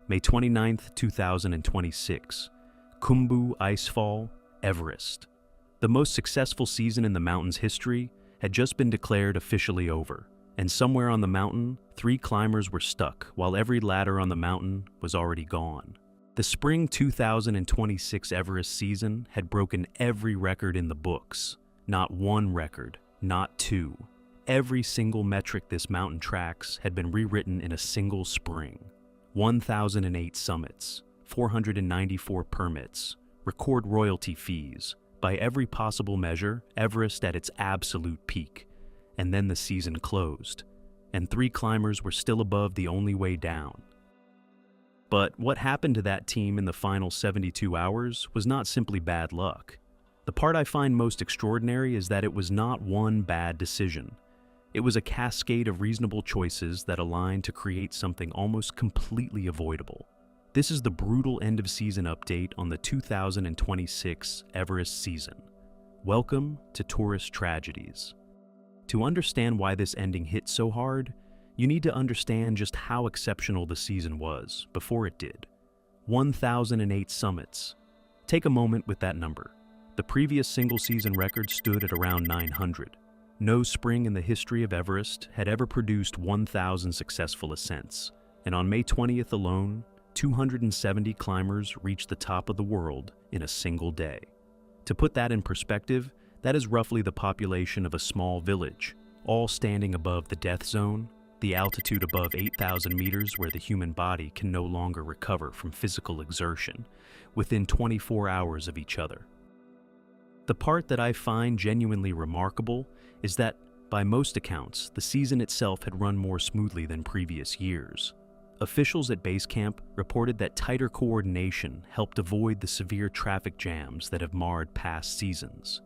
May 29th, 2026. Khumbu Icefall, Everest. The most successful season in the mountain's history had just been declared officially over, and somewhere on the mountain, 3 climbers were stuck while every ladder on the mountain was already gone. The spring 2026 Everest season had broken every record in the books. Not one record, not 2. Every single metric this mountain tracks had been rewritten in a single spring. 1,008 summits, 494 permits, record royalty fees, by every possible measure, Everest at its absolute peak. And then the season closed, and 3 climbers were still above the only way down. But what happened to that team in the final 72 hours was not simply bad luck. The part I find most extraordinary is that it was not one bad decision. It was a cascade of reasonable choices that aligned to create something almost completely avoidable. This is the brutal end-of-season update on the 2026 Everest season. Welcome to Tourist Tragedies. To understand why this ending hit so hard, you need to understand just how exceptional the season was before it did. 1,008 summits. Take a moment with that number. The previous single-season record stood at around 900. No spring in the history of Everest had ever produced 1,000 successful ascents, and on May 20th alone, 270 climbers reached the top of the world in a single day. To put that in perspective, that is roughly the population of a small village, all standing above the death zone, the altitude above 8,000 meters where the human body can no longer recover from physical exertion, within 24 hours of each other. The part that I find genuinely remarkable is that, by most accounts, the season itself had run more smoothly than previous years. Officials at base camp reported that tighter coordination helped avoid the severe traffic jams that have marred past seasons.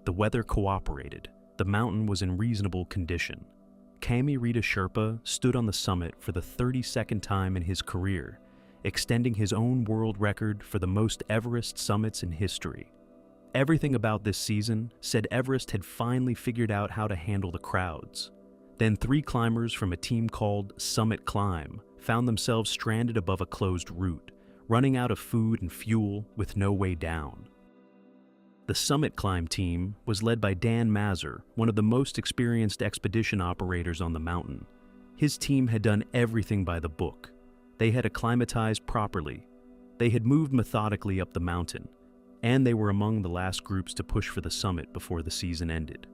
The weather cooperated. The mountain was in reasonable condition. Kami Rita Sherpa stood on the summit for the 32nd time in his career, extending his own world record for the most Everest summits in history. Everything about this season said Everest had finally figured out how to handle the crowds. Then 3 climbers from a team called SummitClimb found themselves stranded above a closed route, running out of food and fuel with no way down. The SummitClimb team was led by Dan Mazur, one of the most experienced expedition operators on the mountain. His team had done everything by the book. They had acclimatized properly. They had moved methodically up the mountain, and they were among the last groups to push for the summit before the season ended.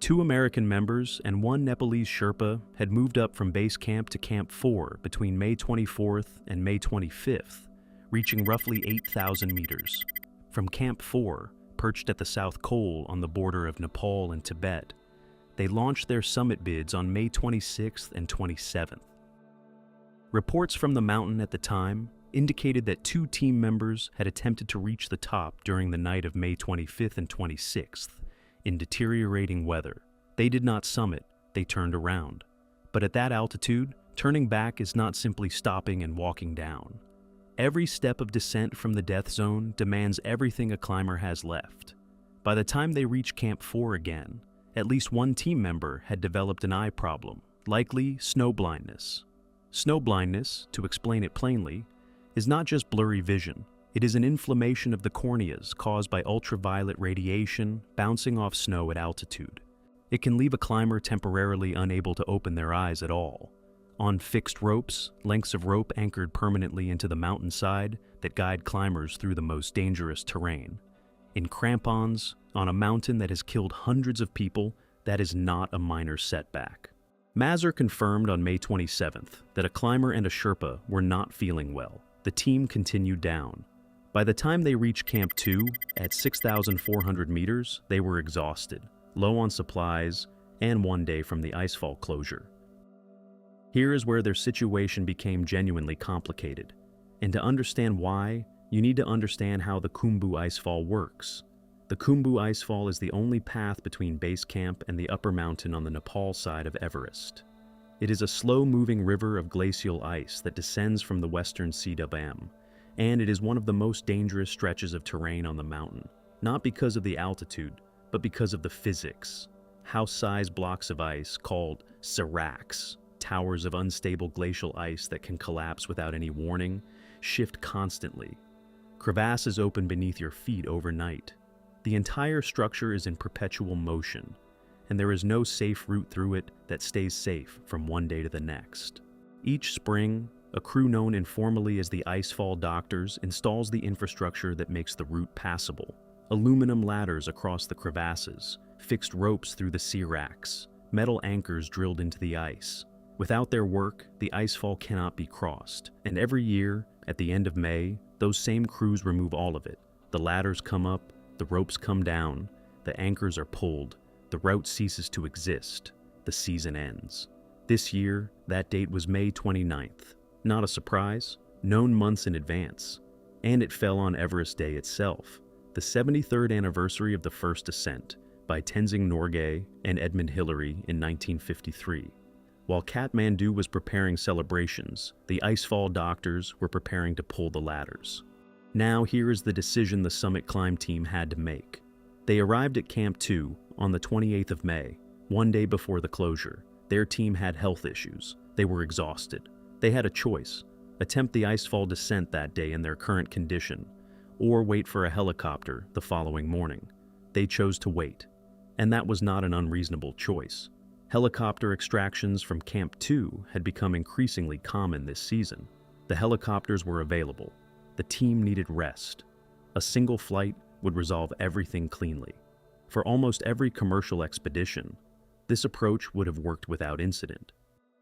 2 American members and 1 Nepalese Sherpa had moved up from base camp to Camp 4 between May 24th and May 25th, reaching roughly 8,000 meters. From Camp 4, perched at the South Col on the border of Nepal and Tibet, they launched their summit bids on May 26th and 27th. Reports from the mountain at the time indicated that 2 team members had attempted to reach the top during the night of May 25th and 26th in deteriorating weather. They did not summit, they turned around. But at that altitude, turning back is not simply stopping and walking down. Every step of descent from the death zone demands everything a climber has left. By the time they reached Camp 4 again, at least 1 team member had developed an eye problem, likely snow blindness. Snow blindness, to explain it plainly, is not just blurry vision. It is an inflammation of the corneas caused by ultraviolet radiation bouncing off snow at altitude. It can leave a climber temporarily unable to open their eyes at all. On fixed ropes, lengths of rope anchored permanently into the mountainside that guide climbers through the most dangerous terrain. In crampons, on a mountain that has killed hundreds of people, that is not a minor setback. Mazur confirmed on May 27th that a climber and a Sherpa were not feeling well. The team continued down. By the time they reached Camp 2, at 6,400 meters, they were exhausted, low on supplies, and 1 day from the icefall closure. Here is where their situation became genuinely complicated. And to understand why, you need to understand how the Khumbu Icefall works. The Khumbu Icefall is the only path between base camp and the upper mountain on the Nepal side of Everest. It is a slow-moving river of glacial ice that descends from the western CWM, and it is one of the most dangerous stretches of terrain on the mountain, not because of the altitude, but because of the physics. House-sized blocks of ice, called seracs, towers of unstable glacial ice that can collapse without any warning, shift constantly. Crevasses open beneath your feet overnight. The entire structure is in perpetual motion, and there is no safe route through it that stays safe from one day to the next. Each spring, a crew known informally as the Icefall Doctors installs the infrastructure that makes the route passable. Aluminum ladders across the crevasses, fixed ropes through the sea racks, metal anchors drilled into the ice. Without their work, the icefall cannot be crossed, and every year, at the end of May, those same crews remove all of it. The ladders come up, the ropes come down, the anchors are pulled, the route ceases to exist, the season ends. This year, that date was May 29th. Not a surprise, known months in advance. And it fell on Everest Day itself, the 73rd anniversary of the first ascent by Tenzing Norgay and Edmund Hillary in 1953. While Kathmandu was preparing celebrations, the Icefall Doctors were preparing to pull the ladders. Now here is the decision the SummitClimb team had to make. They arrived at Camp 2 on the 28th of May, one day before the closure. Their team had health issues. They were exhausted. They had a choice: attempt the icefall descent that day in their current condition, or wait for a helicopter the following morning. They chose to wait, and that was not an unreasonable choice. Helicopter extractions from Camp 2 had become increasingly common this season. The helicopters were available. The team needed rest. A single flight would resolve everything cleanly. For almost every commercial expedition, this approach would have worked without incident.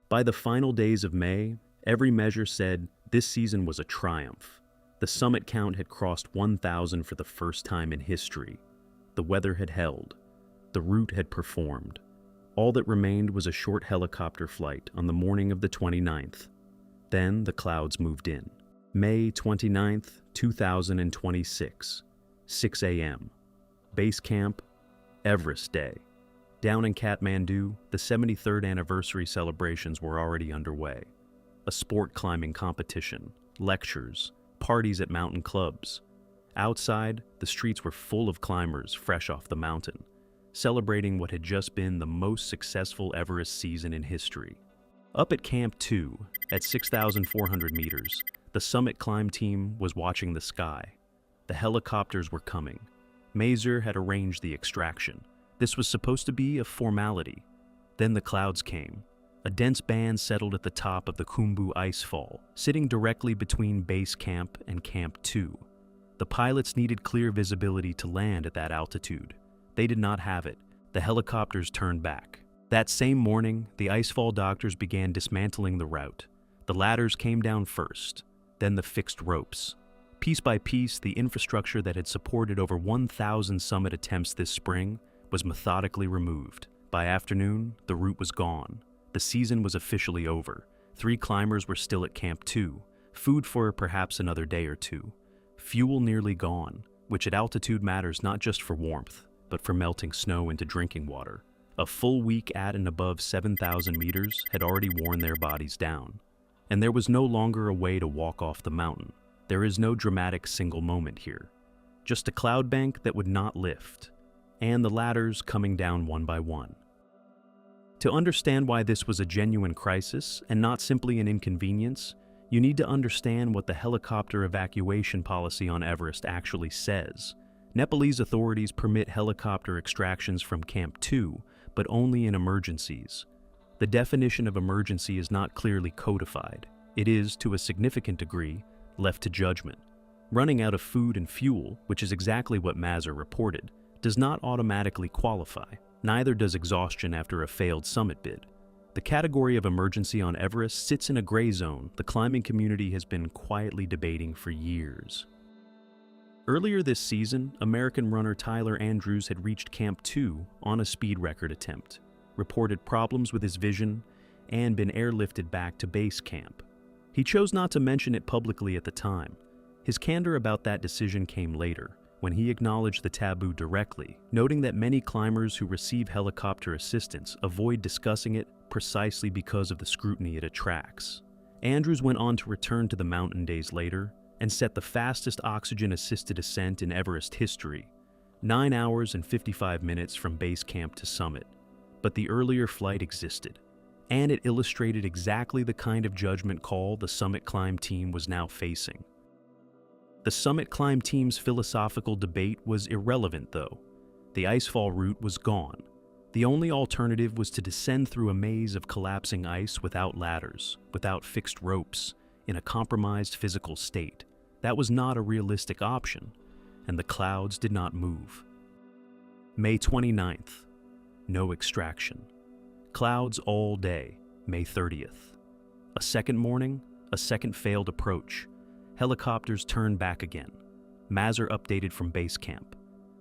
By the final days of May, every measure said this season was a triumph. The summit count had crossed 1,000 for the first time in history. The weather had held. The route had performed. All that remained was a short helicopter flight on the morning of the 29th. Then the clouds moved in. May 29th, 2026, 6 a.m. Base camp, Everest Day. Down in Kathmandu, the 73rd anniversary celebrations were already underway. A sport climbing competition, lectures, parties at mountain clubs. Outside, the streets were full of climbers fresh off the mountain, celebrating what had just been the most successful Everest season in history. Up at Camp 2, at 6,400 meters, the SummitClimb team was watching the sky. The helicopters were coming. Mazur had arranged the extraction. This was supposed to be a formality. Then the clouds came. A dense band settled at the top of the Khumbu Icefall, sitting directly between base camp and Camp 2. The pilots needed clear visibility to land at that altitude. They did not have it. The helicopters turned back. That same morning, the Icefall Doctors began dismantling the route. The ladders came down first, then the fixed ropes. Piece by piece, the infrastructure that had supported over 1,000 summit attempts this spring was methodically removed. By afternoon, the route was gone. The season was officially over. 3 climbers were still at Camp 2, food for perhaps another day or two. Fuel nearly gone, which at altitude matters not just for warmth, but for melting snow into drinking water. A full week at and above 7,000 meters had already worn their bodies down, and there was no longer a way to walk off the mountain. There is no dramatic single moment here, just a cloud bank that would not lift, and the ladders coming down one by one. To understand why this was a genuine crisis and not simply an inconvenience, you need to understand what the helicopter evacuation policy on Everest actually says. Nepalese authorities permit helicopter extractions from Camp 2, but only in emergencies. The definition of emergency is not clearly codified. It is, to a significant degree, left to judgment. Running out of food and fuel, which is exactly what Mazur reported, does not automatically qualify. Neither does exhaustion after a failed summit bid. The category of emergency on Everest sits in a gray zone the climbing community has been quietly debating for years. Earlier this season, American runner Tyler Andrews had reached Camp 2 on a speed record attempt, reported problems with his vision, and been airlifted back to base camp. He chose not to mention it publicly at the time. His candor about that decision came later, when he acknowledged the taboo directly, noting that many climbers who receive helicopter assistance avoid discussing it precisely because of the scrutiny it attracts. Andrews went on to return to the mountain days later and set the fastest oxygen-assisted ascent in Everest history, 9 hours and 55 minutes from base camp to summit. But the earlier flight existed. and it illustrated exactly the kind of judgment call the SummitClimb team was now facing. The SummitClimb team's philosophical debate was irrelevant, though. The icefall route was gone. The only alternative was to descend through a maze of collapsing ice without ladders, without fixed ropes, in a compromised physical state. That was not a realistic option, and the clouds did not move. May 29th. No extraction. Clouds all day, May 30th. A second morning, a second failed approach. Helicopters turned back again. Mazur updated from base camp.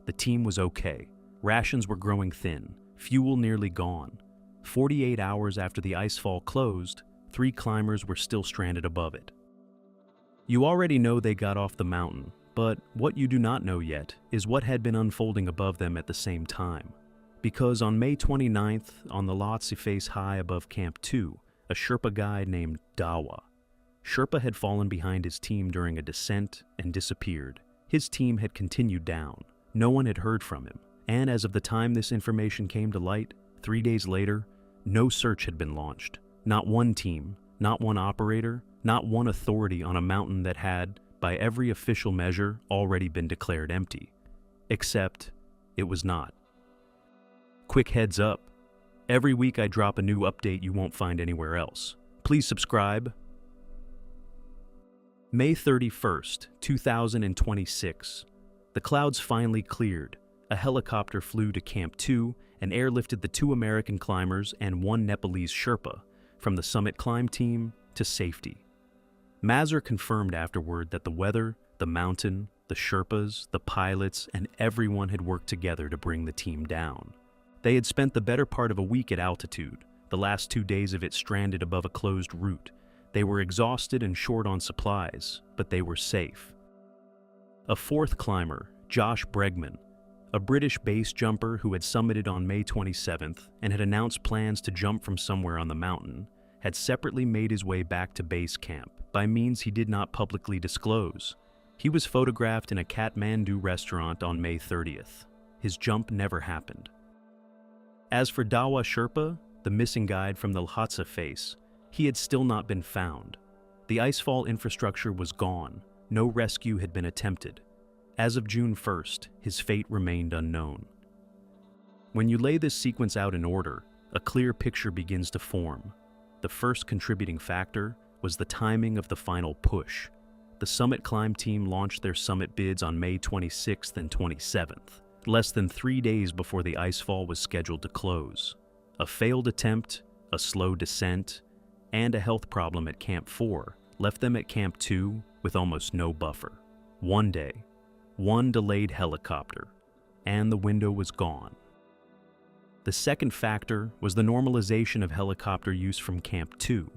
The team was okay. Rations were growing thin. Fuel nearly gone. 48 hours after the icefall closed, 3 climbers were still stranded above it. You already know they got off the mountain, but what you do not know yet is what had been unfolding above them at the same time. Because on May 29th, on the Lhotse Face high above Camp 2, a Sherpa guide named Dawa. Sherpa had fallen behind his team during a descent and disappeared. His team had continued down. No one had heard from him. And as of the time this information came to light, 3 days later, no search had been launched. Not one team, not one operator, not one authority on a mountain that had, by every official measure, already been declared empty. Except, it was not. Quick heads up. Every week I drop a new update you won't find anywhere else. Please subscribe. May 31st, 2026. The clouds finally cleared. A helicopter flew to Camp 2 and airlifted the 2 American climbers and 1 Nepalese Sherpa from the SummitClimb team to safety. Mazur confirmed afterward that the weather, the mountain, the Sherpas, the pilots, and everyone had worked together to bring the team down. They had spent the better part of a week at altitude, the last 2 days of it stranded above a closed route. They were exhausted and short on supplies, but they were safe. A 4th climber, Josh Bregman, a British base jumper who had summited on May 27th and had announced plans to jump from somewhere on the mountain, had separately made his way back to base camp by means he did not publicly disclose. He was photographed in a Kathmandu restaurant on May 30th. His jump never happened. As for Dawa Sherpa, the missing guide from the Lhotse Face, he had still not been found. The icefall infrastructure was gone. No rescue had been attempted. As of June 1st, his fate remained unknown. When you lay this sequence out in order, a clear picture begins to form. The first contributing factor was the timing of the final push. The SummitClimb team launched their summit bids on May 26th and 27th, less than 3 days before the icefall was scheduled to close. A failed attempt, a slow descent, and a health problem at Camp 4 left them at Camp 2 with almost no buffer. 1 day, 1 delayed helicopter, and the window was gone. The second factor was the normalization of helicopter use from Camp 2.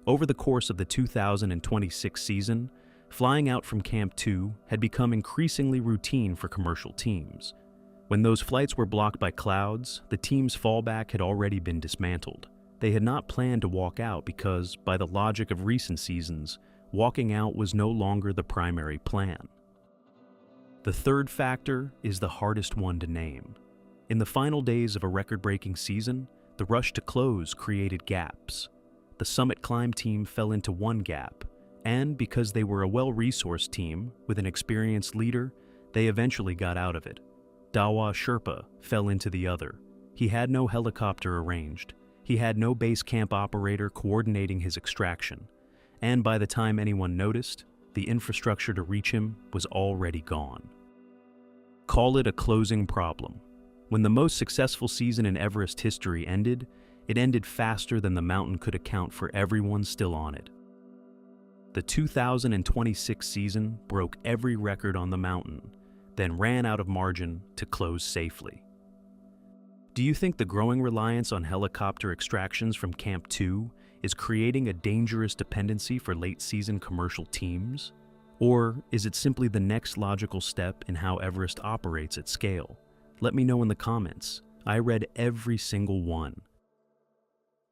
Over the course of the 2026 season, flying out from Camp 2 had become increasingly routine for commercial teams. When those flights were blocked by clouds, the team's fallback had already been dismantled. They had not planned to walk out because, by the logic of recent seasons, walking out was no longer the primary plan. The third factor is the hardest one to name. In the final days of a record-breaking season, the rush to close created gaps. The SummitClimb team fell into one gap, and because they were a well-resourced team with an experienced leader, they eventually got out of it. Dawa Sherpa fell into the other. He had no helicopter arranged. He had no base camp operator coordinating his extraction. And by the time anyone noticed, the infrastructure to reach him was already gone. Call it a closing problem. When the most successful season in Everest history ended, it ended faster than the mountain could account for everyone still on it. The 2026 season broke every record on the mountain, then ran out of margin to close safely. Do you think the growing reliance on helicopter extractions from Camp 2 is creating a dangerous dependency for late-season commercial teams? Or is it simply the next logical step in how Everest operates at scale? Let me know in the comments. I read every single one.